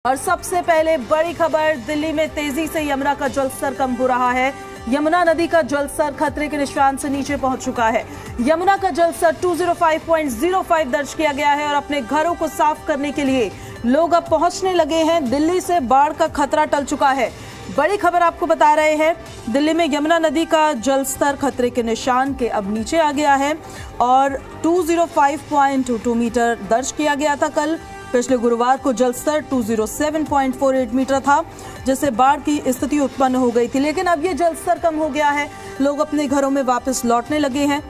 और सबसे पहले बड़ी खबर, दिल्ली में तेजी से यमुना का जलस्तर कम हो रहा है। यमुना नदी का जलस्तर खतरे के निशान से नीचे पहुंच चुका है। यमुना का जलस्तर 205.05 दर्ज किया गया है और अपने घरों को साफ करने के लिए लोग अब पहुंचने लगे हैं। दिल्ली से बाढ़ का खतरा टल चुका है। बड़ी खबर आपको बता रहे हैं, दिल्ली में यमुना नदी का जलस्तर खतरे के निशान के अब नीचे आ गया है और 205.22 मीटर दर्ज किया गया था। कल पिछले गुरुवार को जलस्तर 207.48 मीटर था, जिससे बाढ़ की स्थिति उत्पन्न हो गई थी, लेकिन अब ये जलस्तर कम हो गया है। लोग अपने घरों में वापस लौटने लगे हैं।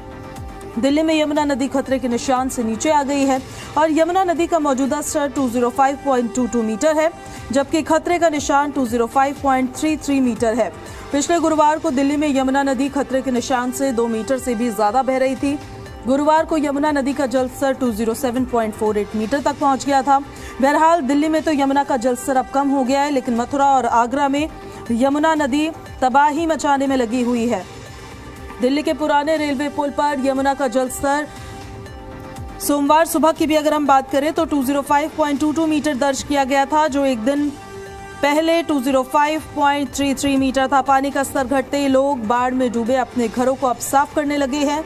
दिल्ली में यमुना नदी खतरे के निशान से नीचे आ गई है और यमुना नदी का मौजूदा स्तर 205.22 मीटर है, जबकि खतरे का निशान 205.33 मीटर है। पिछले गुरुवार को दिल्ली में यमुना नदी खतरे के निशान से 2 मीटर से भी ज्यादा बह रही थी। गुरुवार को यमुना नदी का जलस्तर 207.48 मीटर तक पहुंच गया था। बहरहाल दिल्ली में तो यमुना का जलस्तर अब कम हो गया है, लेकिन मथुरा और आगरा में यमुना नदी तबाही मचाने में लगी हुई है। दिल्ली के पुराने रेलवे पुल पर यमुना का जलस्तर सोमवार सुबह की भी अगर हम बात करें तो 205.22 मीटर दर्ज किया गया था, जो एक दिन पहले 205.33 मीटर था। पानी का स्तर घटते ही लोग बाढ़ में डूबे अपने घरों को अब साफ करने लगे हैं।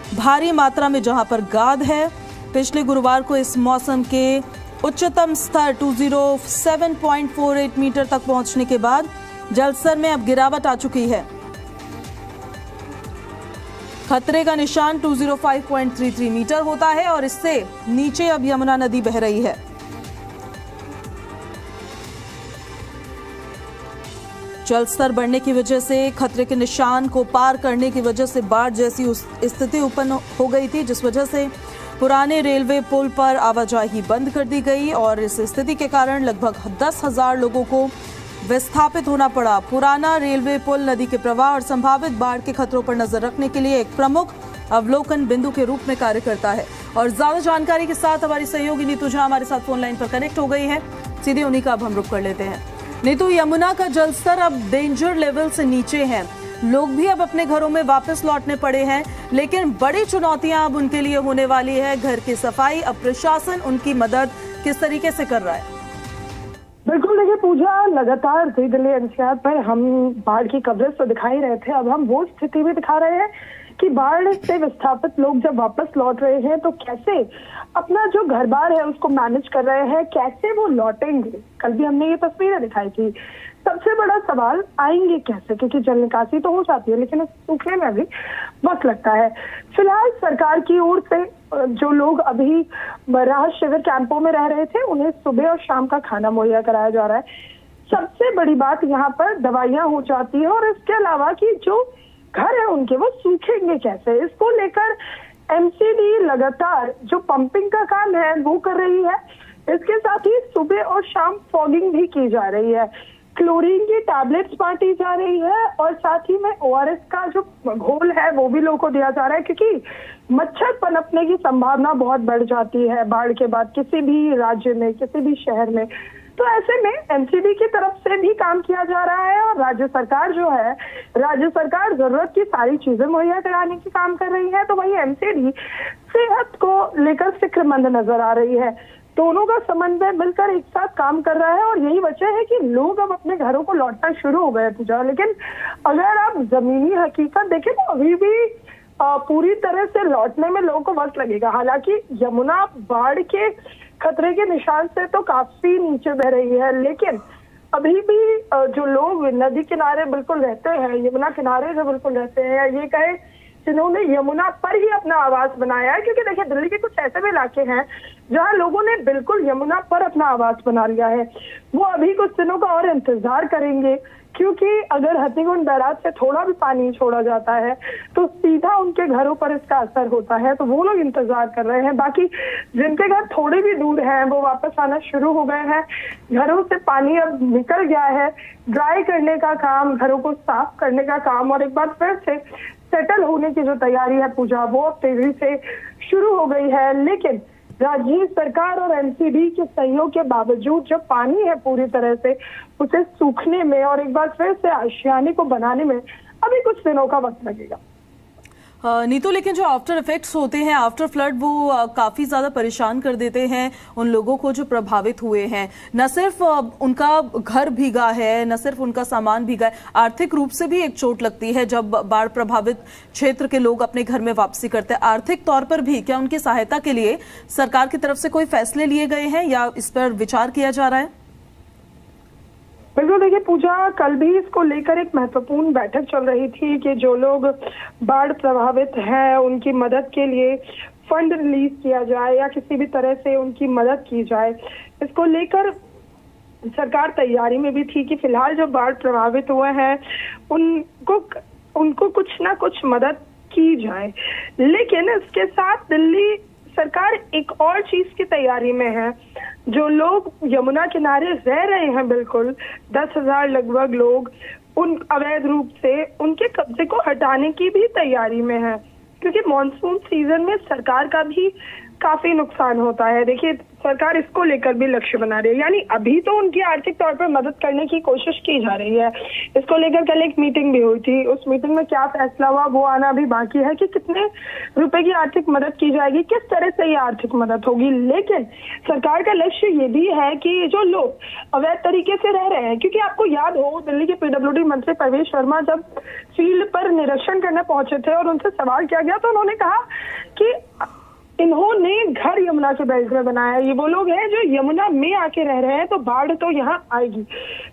भारी मात्रा में जहां पर गाद है, पिछले गुरुवार को इस मौसम के उच्चतम स्तर 207.48 मीटर तक पहुंचने के बाद जलस्तर में अब गिरावट आ चुकी है। खतरे का निशान 205.33 मीटर होता है और इससे नीचे अब यमुना नदी बह रही है। जलस्तर बढ़ने की वजह से खतरे के निशान को पार करने की वजह से बाढ़ जैसी स्थिति उत्पन्न हो गई थी, जिस वजह से पुराने रेलवे पुल पर आवाजाही बंद कर दी गई और इस स्थिति के कारण लगभग 10,000 लोगों को विस्थापित होना पड़ा। पुराना रेलवे पुल नदी के प्रवाह और संभावित बाढ़ के खतरों पर नजर रखने के लिए एक प्रमुख अवलोकन बिंदु के रूप में कार्य करता है। और ज्यादा जानकारी के साथ हमारी सहयोगी नीतू झा हमारे साथ फोन लाइन पर कनेक्ट हो गई है। सीधे उन्हीं का अब हम रुख कर लेते हैं। नीतू, यमुना का जलस्तर अब डेंजर लेवल से नीचे है, लोग भी अब अपने घरों में वापस लौटने पड़े हैं, लेकिन बड़ी चुनौतियां अब उनके लिए होने वाली है। घर की सफाई, अब प्रशासन उनकी मदद किस तरीके से कर रहा है? बिल्कुल, देखिए पूजा, लगातार दिल्ली एनसीआर पर हम बाढ़ की कवरेज तो दिखा ही रहे थे। अब हम वो स्थिति भी दिखा रहे हैं कि बाढ़ से विस्थापित लोग जब वापस लौट रहे हैं तो कैसे अपना जो घर बार है उसको मैनेज कर रहे हैं, कैसे वो लौटेंगे। कल भी हमने ये तस्वीरें दिखाई थी। सबसे बड़ा सवाल, आएंगे कैसे, क्योंकि जल निकासी तो हो जाती है लेकिन सूखने में भी वक्त लगता है। फिलहाल सरकार की ओर से जो लोग अभी राहत शिविर कैंपों में रह रहे थे, उन्हें सुबह और शाम का खाना मुहैया कराया जा रहा है। सबसे बड़ी बात यहाँ पर दवाइयां हो जाती है और इसके अलावा कि जो घर है उनके वो सूखेंगे कैसे, इसको लेकर एमसीडी लगातार जो पंपिंग का काम है वो कर रही है। इसके साथ ही सुबह और शाम फॉगिंग भी की जा रही है, क्लोरीन की टैबलेट्स बांटी जा रही है और साथ ही में ओआरएस का जो घोल है वो भी लोगों को दिया जा रहा है, क्योंकि मच्छर पनपने की संभावना बहुत बढ़ जाती है बाढ़ के बाद किसी भी राज्य में, किसी भी शहर में। तो ऐसे में एमसीडी की तरफ से भी काम किया जा रहा है और राज्य सरकार जो है, राज्य सरकार जरूरत की सारी चीजें मुहैया कराने की काम कर रही है, तो वही एमसीडी सेहत को लेकर फिक्रमंद नजर आ रही है। दोनों का समन्वय मिलकर एक साथ काम कर रहा है और यही वजह है कि लोग अब अपने घरों को लौटना शुरू हो गए पूजा। लेकिन अगर आप जमीनी हकीकत देखें तो अभी भी पूरी तरह से लौटने में लोगों को वक्त लगेगा। हालांकि यमुना बाढ़ के खतरे के निशान से तो काफी नीचे बह रही है, लेकिन अभी भी जो लोग नदी किनारे बिल्कुल रहते हैं, यमुना किनारे जो बिल्कुल रहते हैं, ये कहे जिन्होंने यमुना पर ही अपना आवास बनाया है, क्योंकि देखिए दिल्ली के कुछ ऐसे भी इलाके हैं जहां लोगों ने बिल्कुल यमुना पर अपना आवास बना लिया है, वो अभी कुछ दिनों का और इंतजार करेंगे, क्योंकि अगर हथनीकुंड बैराज से थोड़ा भी पानी छोड़ा जाता है तो सीधा उनके घरों पर इसका असर होता है, तो वो लोग इंतजार कर रहे हैं। बाकी जिनके घर थोड़े भी दूर हैं वो वापस आना शुरू हो गए हैं। घरों से पानी अब निकल गया है, ड्राई करने का काम, घरों को साफ करने का काम और एक बार फिर से सेटल होने की जो तैयारी है पूजा, वो तेजी से शुरू हो गई है। लेकिन राज्य सरकार और एमसीडी के सहयोग के बावजूद जो पानी है पूरी तरह से उसे सूखने में और एक बार फिर से आशियाने को बनाने में अभी कुछ दिनों का वक्त लगेगा। नीतू, लेकिन जो आफ्टर इफेक्ट्स होते हैं आफ्टर फ्लड वो काफी ज्यादा परेशान कर देते हैं उन लोगों को जो प्रभावित हुए हैं। न सिर्फ उनका घर भीगा है, न सिर्फ उनका सामान भीगा है, आर्थिक रूप से भी एक चोट लगती है जब बाढ़ प्रभावित क्षेत्र के लोग अपने घर में वापसी करते हैं। आर्थिक तौर पर भी क्या उनकी सहायता के लिए सरकार की तरफ से कोई फैसले लिए गए हैं या इस पर विचार किया जा रहा है? बिल्कुल, देखिए पूजा, कल भी इसको लेकर एक महत्वपूर्ण बैठक चल रही थी कि जो लोग बाढ़ प्रभावित हैं उनकी मदद के लिए फंड रिलीज किया जाए या किसी भी तरह से उनकी मदद की जाए। इसको लेकर सरकार तैयारी में भी थी कि फिलहाल जो बाढ़ प्रभावित हुए हैं उनको कुछ ना कुछ मदद की जाए। लेकिन इसके साथ दिल्ली सरकार एक और चीज की तैयारी में है। जो लोग यमुना किनारे रह रहे हैं, बिल्कुल 10,000 लगभग लोग, उन अवैध रूप से उनके कब्जे को हटाने की भी तैयारी में है, क्योंकि मॉनसून सीजन में सरकार का भी काफी नुकसान होता है। देखिए, सरकार इसको लेकर भी लक्ष्य बना रही है, यानी अभी तो उनकी आर्थिक तौर पर मदद करने की कोशिश की जा रही है। इसको लेकर कल एक मीटिंग भी हुई थी, उस मीटिंग में क्या फैसला हुआ वो आना अभी बाकी है कि कितने रुपए की आर्थिक मदद की जाएगी, किस तरह से ये आर्थिक मदद होगी। लेकिन सरकार का लक्ष्य ये भी है कि जो लोग अवैध तरीके से रह रहे हैं, क्योंकि आपको याद हो दिल्ली के PWD मंत्री प्रवेश शर्मा जब फील्ड पर निरीक्षण करने पहुंचे थे और उनसे सवाल किया गया तो उन्होंने कहा कि इन्होंने घर यमुना के बेल्ट में बनाया। ये वो लोग हैं जो यमुना में आके रह रहे हैं, तो बाढ़ तो यहाँ आएगी।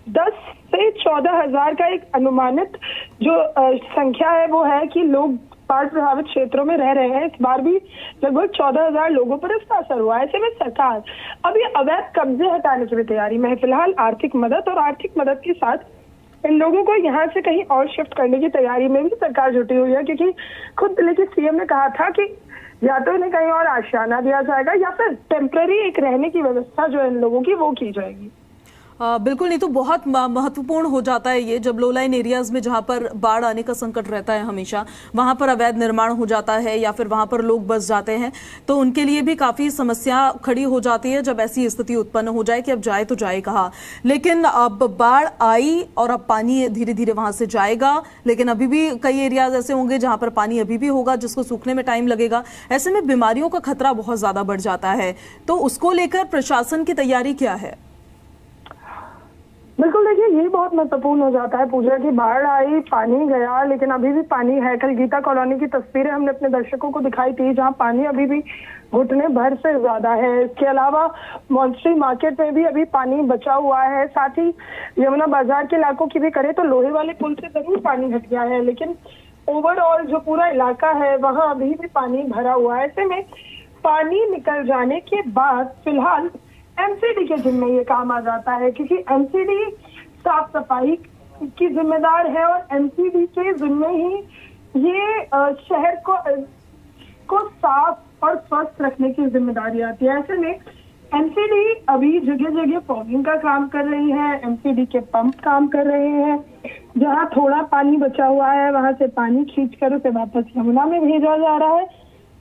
10 से 14,000 का एक अनुमानित जो संख्या है वो है कि लोग बाढ़ प्रभावित क्षेत्रों में रह रहे हैं। इस बार भी लगभग 14,000 लोगों पर इसका असर हुआ है। ऐसे में सरकार अब ये अवैध कब्जे हटाने की भी तैयारी में है। फिलहाल आर्थिक मदद और आर्थिक मदद के साथ इन लोगों को यहाँ से कहीं और शिफ्ट करने की तैयारी में भी सरकार जुटी हुई है, क्योंकि खुद दिल्ली के CM ने कहा था कि या तो इन्हें कहीं और आशियाना दिया जाएगा या फिर टेम्पररी एक रहने की व्यवस्था जो इन लोगों की वो की जाएगी। बिल्कुल नहीं, तो बहुत महत्वपूर्ण हो जाता है ये जब लो लाइन एरियाज में जहां पर बाढ़ आने का संकट रहता है हमेशा, वहां पर अवैध निर्माण हो जाता है या फिर वहां पर लोग बस जाते हैं, तो उनके लिए भी काफी समस्या खड़ी हो जाती है जब ऐसी स्थिति उत्पन्न हो जाए कि अब जाए तो जाए कहाँ। लेकिन अब बाढ़ आई और अब पानी धीरे धीरे वहां से जाएगा, लेकिन अभी भी कई एरियाज ऐसे होंगे जहां पर पानी अभी भी होगा जिसको सूखने में टाइम लगेगा। ऐसे में बीमारियों का खतरा बहुत ज्यादा बढ़ जाता है, तो उसको लेकर प्रशासन की तैयारी क्या है? बिल्कुल, देखिए ये बहुत महत्वपूर्ण हो जाता है पूजा की बाढ़ आई, पानी गया, लेकिन अभी भी पानी है। कल गीता कॉलोनी की तस्वीरें हमने अपने दर्शकों को दिखाई थी जहां पानी अभी भी घुटने भर से ज्यादा है। इसके अलावा मॉन्स्ट्री मार्केट में भी अभी पानी बचा हुआ है। साथ ही यमुना बाजार के इलाकों की भी करें तो लोहे वाले पुल से जरूर पानी हट गया है, लेकिन ओवरऑल जो पूरा इलाका है वहां अभी भी पानी भरा हुआ है। ऐसे में पानी निकल जाने के बाद फिलहाल MCD के जिम्मे ये काम आ जाता है, क्योंकि MCD साफ सफाई की जिम्मेदार है और MCD के जिम्मे ही ये शहर को साफ और स्वस्थ रखने की जिम्मेदारी आती है। ऐसे में MCD अभी जगह जगह फॉगिंग का काम कर रही है, MCD के पंप काम कर रहे हैं। जहाँ थोड़ा पानी बचा हुआ है वहां से पानी खींचकर उसे वापस यमुना में भेजा जा रहा है।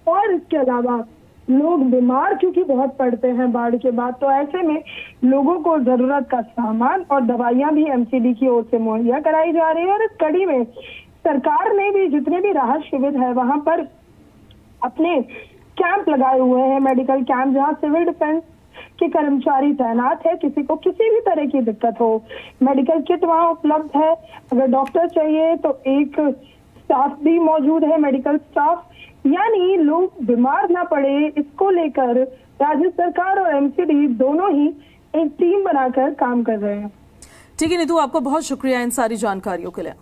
और इसके अलावा लोग बीमार क्योंकि बहुत पड़ते हैं बाढ़ के बाद, तो ऐसे में लोगों को जरूरत का सामान और दवाइयां भी MCD की ओर से मुहैया कराई जा रही है। और इस कड़ी में सरकार ने भी जितने भी राहत शिविर है वहां पर अपने कैंप लगाए हुए हैं, मेडिकल कैंप, जहां सिविल डिफेंस के कर्मचारी तैनात है। किसी को किसी भी तरह की दिक्कत हो, मेडिकल किट वहां उपलब्ध है। अगर डॉक्टर चाहिए तो एक स्टाफ भी मौजूद है, मेडिकल स्टाफ, यानी लोग बीमार ना पड़े इसको लेकर राज्य सरकार और MCD दोनों ही एक टीम बनाकर काम कर रहे हैं। ठीक है नीतू, आपको बहुत शुक्रिया इन सारी जानकारियों के लिए।